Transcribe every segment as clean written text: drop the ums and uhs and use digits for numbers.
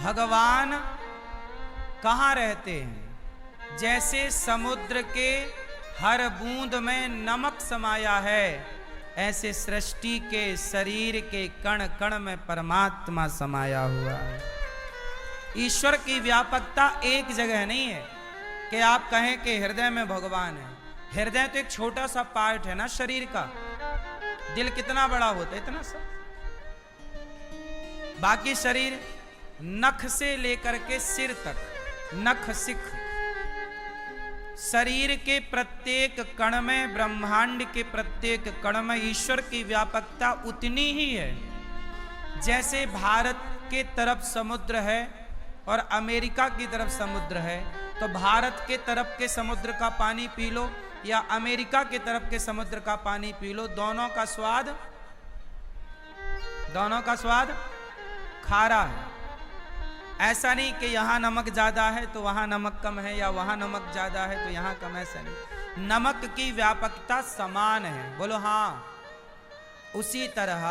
भगवान कहाँ रहते हैं? जैसे समुद्र के हर बूंद में नमक समाया है, ऐसे सृष्टि के शरीर के कण कण में परमात्मा समाया हुआ है। ईश्वर की व्यापकता एक जगह नहीं है कि आप कहें कि हृदय में भगवान है। हृदय तो एक छोटा सा पार्ट है ना शरीर का। दिल कितना बड़ा होता है, इतना सा। बाकी शरीर नख से लेकर के सिर तक, नख सिख, शरीर के प्रत्येक कण में, ब्रह्मांड के प्रत्येक कण में ईश्वर की व्यापकता उतनी ही है। जैसे भारत के तरफ समुद्र है और अमेरिका की तरफ समुद्र है, तो भारत के तरफ के समुद्र का पानी पी लो या अमेरिका के तरफ के समुद्र का पानी पी लो, दोनों का स्वाद खारा है। ऐसा नहीं कि यहां नमक ज्यादा है तो वहां नमक कम है, या वहां नमक ज्यादा है तो यहां कम है। ऐसा नहीं, नमक की व्यापकता समान है। बोलो हाँ। उसी तरह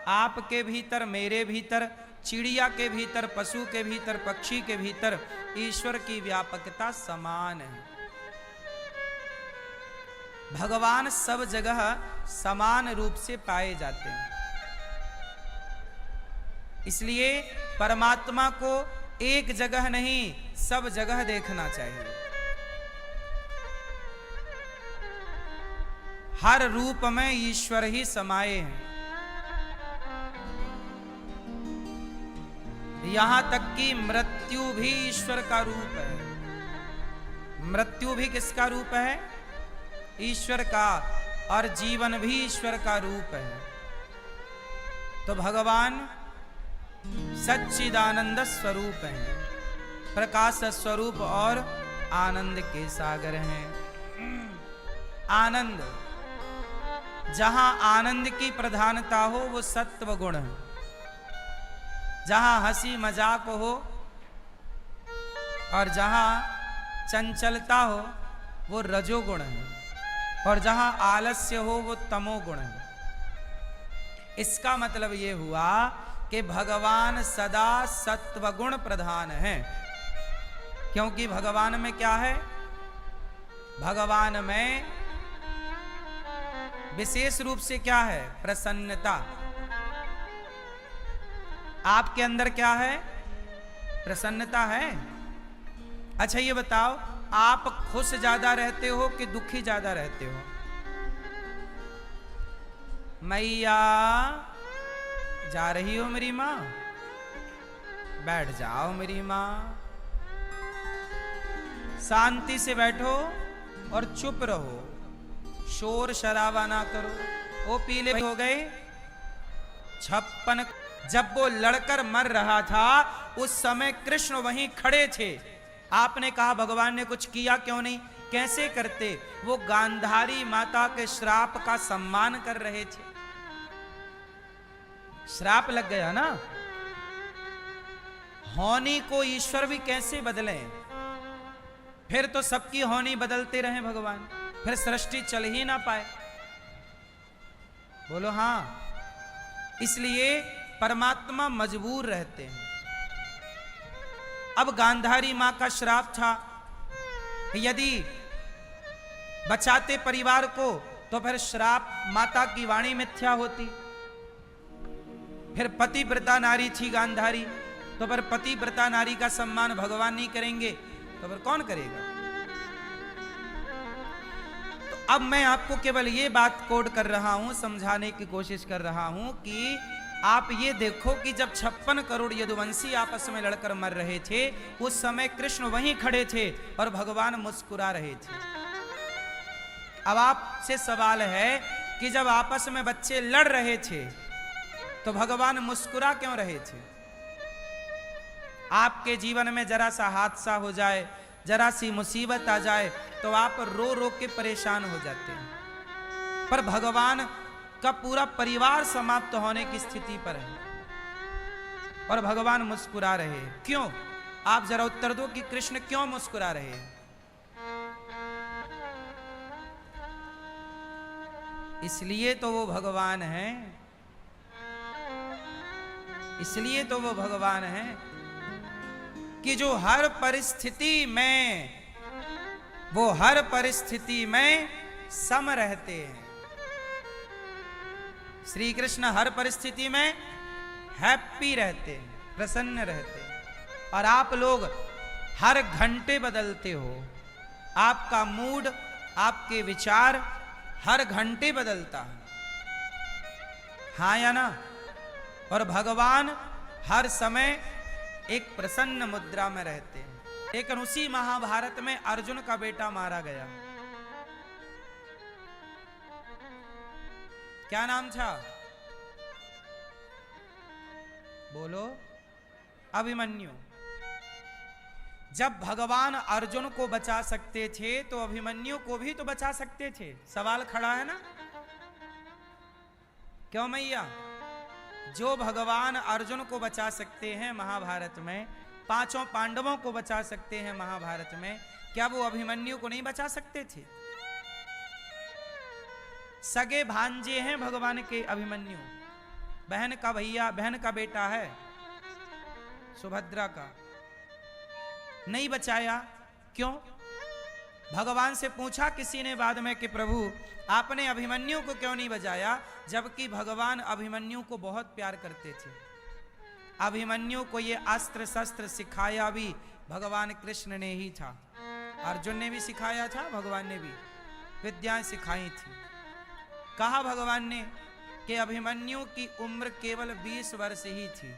आपके भीतर, मेरे भीतर, चिड़िया के भीतर, पशु के भीतर, पक्षी के भीतर ईश्वर की व्यापकता समान है। भगवान सब जगह समान रूप से पाए जाते हैं। इसलिए परमात्मा को एक जगह नहीं, सब जगह देखना चाहिए। हर रूप में ईश्वर ही समाये हैं। यहां तक कि मृत्यु भी ईश्वर का रूप है। मृत्यु भी किसका रूप है? ईश्वर का। और जीवन भी ईश्वर का रूप है। तो भगवान सच्चिदानंद स्वरूप हैं, प्रकाश स्वरूप और आनंद के सागर हैं। आनंद, जहां आनंद की प्रधानता हो वो सत्व गुण है। जहां हंसी मजाक हो और जहां चंचलता हो वो रजोगुण है, और जहां आलस्य हो वो तमोगुण है। इसका मतलब ये हुआ कि भगवान सदा सत्वगुण प्रधान है। क्योंकि भगवान में क्या है? भगवान में विशेष रूप से क्या है? प्रसन्नता। आपके अंदर क्या है? प्रसन्नता है। अच्छा ये बताओ, आप खुश ज्यादा रहते हो कि दुखी ज्यादा रहते हो? मैया जा रही हो मेरी माँ? बैठ जाओ मेरी माँ, शांति से बैठो और चुप रहो, शोर शराबा ना करो। वो पीले हो गए 56। जब वो लड़कर मर रहा था उस समय कृष्ण वहीं खड़े थे। आपने कहा भगवान ने कुछ किया क्यों नहीं? कैसे करते? वो गांधारी माता के श्राप का सम्मान कर रहे थे। श्राप लग गया ना। होनी को ईश्वर भी कैसे बदले? फिर तो सबकी होनी बदलते रहे भगवान, फिर सृष्टि चल ही ना पाए। बोलो हाँ। इसलिए परमात्मा मजबूर रहते हैं। अब गांधारी मां का श्राप था, यदि बचाते परिवार को तो फिर श्राप माता की वाणी मिथ्या होती। फिर पतिव्रता नारी थी गांधारी, तो फिर पतिव्रता नारी का सम्मान भगवान नहीं करेंगे तो फिर कौन करेगा? तो अब मैं आपको केवल ये बात कोड कर रहा हूं, समझाने की कोशिश कर रहा हूं कि आप ये देखो कि जब 56 करोड़ यदुवंशी आपस में लड़कर मर रहे थे, उस समय कृष्ण वहीं खड़े थे और भगवान मुस्कुरा रहे थे। अब आपसे सवाल है कि जब आपस में बच्चे लड़ रहे थे तो भगवान मुस्कुरा क्यों रहे थे? आपके जीवन में जरा सा हादसा हो जाए, जरा सी मुसीबत आ जाए तो आप रो रो के परेशान हो जाते हैं। पर भगवान का पूरा परिवार समाप्त होने की स्थिति पर है और भगवान मुस्कुरा रहे हैं। क्यों? आप जरा उत्तर दो कि कृष्ण क्यों मुस्कुरा रहे हैं? इसलिए तो वो भगवान हैं, इसलिए तो वो भगवान हैं। कि जो हर परिस्थिति में, वो हर परिस्थिति में सम रहते हैं। श्री कृष्ण हर परिस्थिति में हैप्पी रहते हैं, प्रसन्न रहते हैं। और आप लोग हर घंटे बदलते हो, आपका मूड, आपके विचार हर घंटे बदलता है, हाँ या ना? और भगवान हर समय एक प्रसन्न मुद्रा में रहते हैं। लेकिन उसी महाभारत में अर्जुन का बेटा मारा गया। क्या नाम था? बोलो। अभिमन्यु। जब भगवान अर्जुन को बचा सकते थे तो अभिमन्यु को भी तो बचा सकते थे। सवाल खड़ा है ना? क्यों मैया? जो भगवान अर्जुन को बचा सकते हैं महाभारत में, पांचों पांडवों को बचा सकते हैं महाभारत में, क्या वो अभिमन्यु को नहीं बचा सकते थे? सगे भांजे हैं भगवान के अभिमन्यु, बहन का भैया, बहन का बेटा है सुभद्रा का। नहीं बचाया, क्यों? भगवान से पूछा किसी ने बाद में कि प्रभु आपने अभिमन्यु को क्यों नहीं बचाया, जबकि भगवान अभिमन्यु को बहुत प्यार करते थे। अभिमन्यु को ये अस्त्र शस्त्र सिखाया भी भगवान कृष्ण ने ही था। अर्जुन ने भी सिखाया था, भगवान ने भी विद्याएं सिखाई थी। कहा भगवान ने कि अभिमन्यु की उम्र केवल 20 वर्ष ही थी।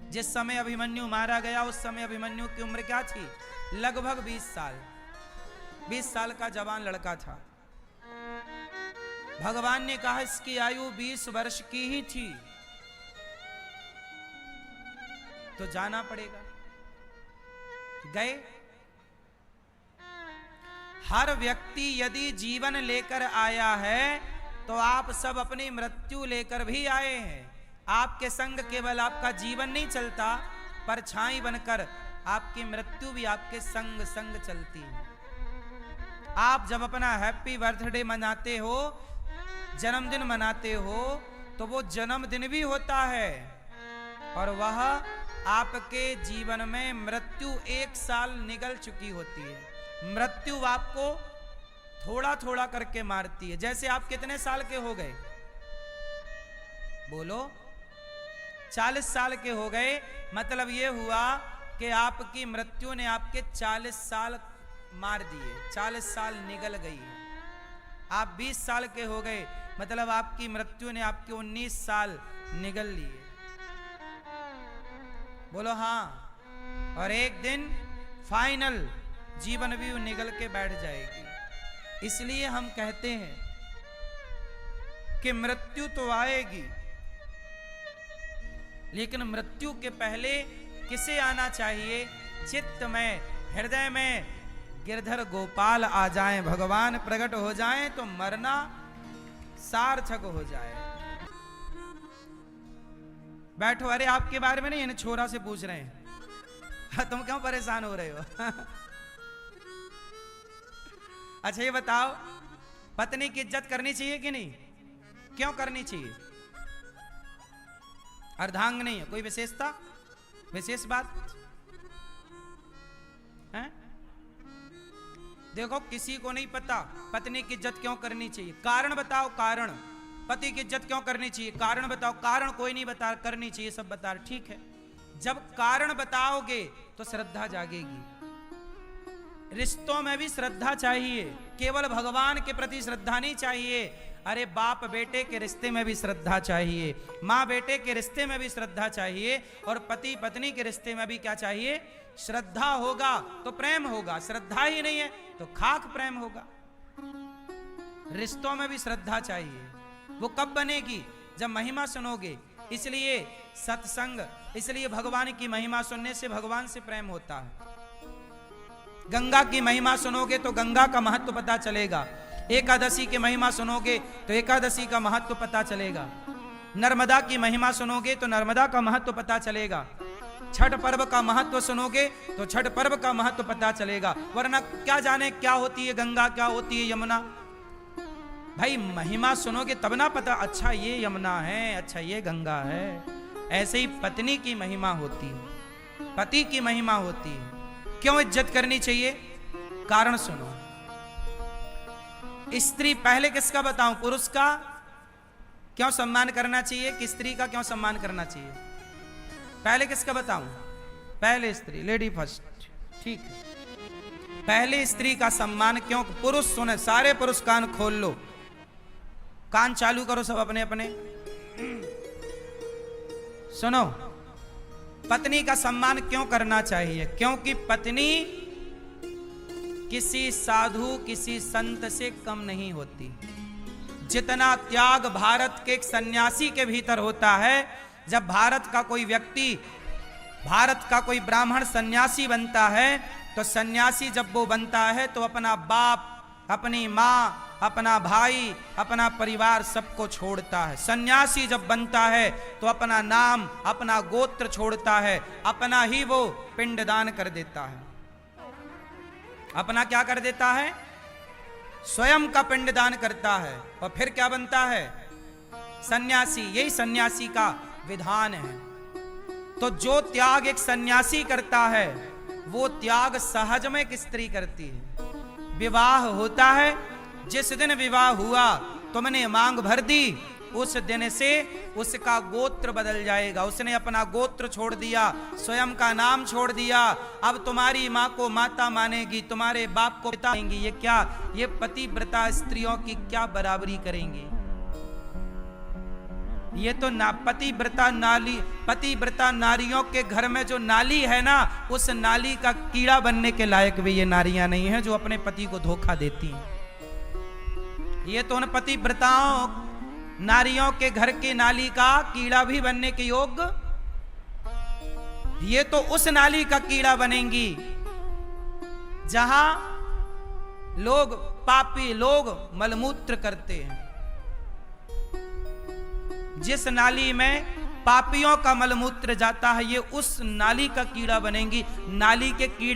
जिस समय अभिमन्यु मारा गया उस समय अभिमन्यु की उम्र क्या थी? लगभग 20 साल। 20 साल का जवान लड़का था। भगवान ने कहा इसकी आयु 20 वर्ष की ही थी, तो जाना पड़ेगा। गए। हर व्यक्ति यदि जीवन लेकर आया है तो आप सब अपनी मृत्यु लेकर भी आए हैं। आपके संग केवल आपका जीवन नहीं चलता, परछाई बनकर आपकी मृत्यु भी आपके संग संग चलती है। आप जब अपना हैप्पी बर्थडे मनाते हो, जन्मदिन मनाते हो, तो वो जन्मदिन भी होता है और वह आपके जीवन में मृत्यु 1 साल निगल चुकी होती है। मृत्यु आपको थोड़ा थोड़ा करके मारती है। जैसे आप कितने साल के हो गए? बोलो। 40 साल के हो गए, मतलब ये हुआ कि आपकी मृत्यु ने आपके 40 साल मार दिए, 40 साल निगल गई। आप 20 साल के हो गए, मतलब आपकी मृत्यु ने आपके 19 साल निगल लिए। बोलो हाँ। और एक दिन फाइनल जीवन भी निगल के बैठ जाएगी। इसलिए हम कहते हैं कि मृत्यु तो आएगी, लेकिन मृत्यु के पहले किसे आना चाहिए? चित्त में, हृदय में गिरधर गोपाल आ जाएं, भगवान प्रकट हो जाएं तो मरना सार्थक हो जाए। बैठो। अरे आपके बारे में नहीं, इन छोरा से पूछ रहे हैं। तुम क्यों परेशान हो रहे हो? अच्छा ये बताओ, पत्नी की इज्जत करनी चाहिए कि नहीं? क्यों करनी चाहिए? अर्धांगिनी है, कोई विशेषता, विशेष बात है? देखो किसी को नहीं पता पत्नी की इज्जत क्यों करनी चाहिए। कारण बताओ, कारण। पति की इज्जत क्यों करनी चाहिए? कारण बताओ। कारण कोई नहीं बता, करनी चाहिए सब बता। ठीक है, जब कारण बताओगे तो श्रद्धा जागेगी। रिश्तों में भी श्रद्धा चाहिए, केवल भगवान के प्रति श्रद्धा नहीं चाहिए। अरे बाप बेटे के रिश्ते में भी श्रद्धा चाहिए, माँ बेटे के रिश्ते में भी श्रद्धा चाहिए, और पति पत्नी के रिश्ते में भी क्या चाहिए? श्रद्धा होगा तो प्रेम होगा, श्रद्धा ही नहीं है तो खाक प्रेम होगा। रिश्तों में भी श्रद्धा चाहिए। वो कब बनेगी? जब महिमा सुनोगे। इसलिए सत्संग, इसलिए भगवान की महिमा सुनने से भगवान से प्रेम होता है। गंगा की महिमा सुनोगे तो गंगा का महत्व पता चलेगा। एकादशी की महिमा सुनोगे तो एकादशी का महत्व पता चलेगा। नर्मदा की महिमा सुनोगे तो नर्मदा का महत्व पता चलेगा। छठ पर्व का महत्व सुनोगे तो छठ पर्व का महत्व पता चलेगा। वरना क्या जाने क्या होती है गंगा, क्या होती है यमुना। भाई महिमा सुनोगे तब ना पता, अच्छा ये यमुना है, अच्छा ये गंगा है। ऐसे ही पत्नी की महिमा होती है। पति की महिमा होती है। क्यों इज्जत करनी चाहिए? कारण सुनो। स्त्री पहले किसका बताऊं? पुरुष का क्यों सम्मान करना चाहिए कि स्त्री का क्यों सम्मान करना चाहिए? पहले किसका बताऊं? पहले स्त्री, लेडी फर्स्ट, ठीक है। पहले स्त्री का सम्मान क्यों? पुरुष सुने, सारे पुरुष कान खोल लो, कान चालू करो सब अपने अपने, सुनो। पत्नी का सम्मान क्यों करना चाहिए? क्योंकि पत्नी किसी साधु, किसी संत से कम नहीं होती। जितना त्याग भारत के एक सन्यासी के भीतर होता है, जब भारत का कोई व्यक्ति, भारत का कोई ब्राह्मण सन्यासी बनता है, तो सन्यासी जब वो बनता है तो अपना बाप, अपनी माँ, अपना भाई, अपना परिवार सबको छोड़ता है। सन्यासी जब बनता है तो अपना नाम, अपना गोत्र छोड़ता है, अपना ही वो पिंडदान कर देता है। अपना क्या कर देता है? स्वयं का पिंडदान करता है और फिर क्या बनता है? सन्यासी। यही सन्यासी का विधान है। तो जो त्याग एक सन्यासी करता है, वो त्याग सहज में एक स्त्री करती है। विवाह होता है, जिस दिन विवाह हुआ तुमने मांग भर दी, उस दिन से उसका गोत्र बदल जाएगा। उसने अपना गोत्र छोड़ दिया, स्वयं का नाम छोड़ दिया। अब तुम्हारी माँ को माता मानेगी, तुम्हारे बाप को पिता मानेगी। ये क्या? ये पतिव्रता स्त्रियों की क्या बराबरी करेंगी? ये तो ना पतिव्रता नाली, पतिव्रता नारियों के घर में जो नाली है ना, उस नाली का कीड़ा बनने के लायक भी ये नारियां नहीं है जो अपने पति को धोखा देती हैं। ये तो उन पतिव्रताओं नारियों के घर की नाली का कीड़ा भी बनने के योग्य, ये तो उस नाली का कीड़ा बनेंगी जहां लोग, पापी लोग मलमूत्र करते हैं। जिस नाली में पापियों का मलमूत्र जाता है, ये उस नाली का कीड़ा बनेंगी। नाली के कीड़े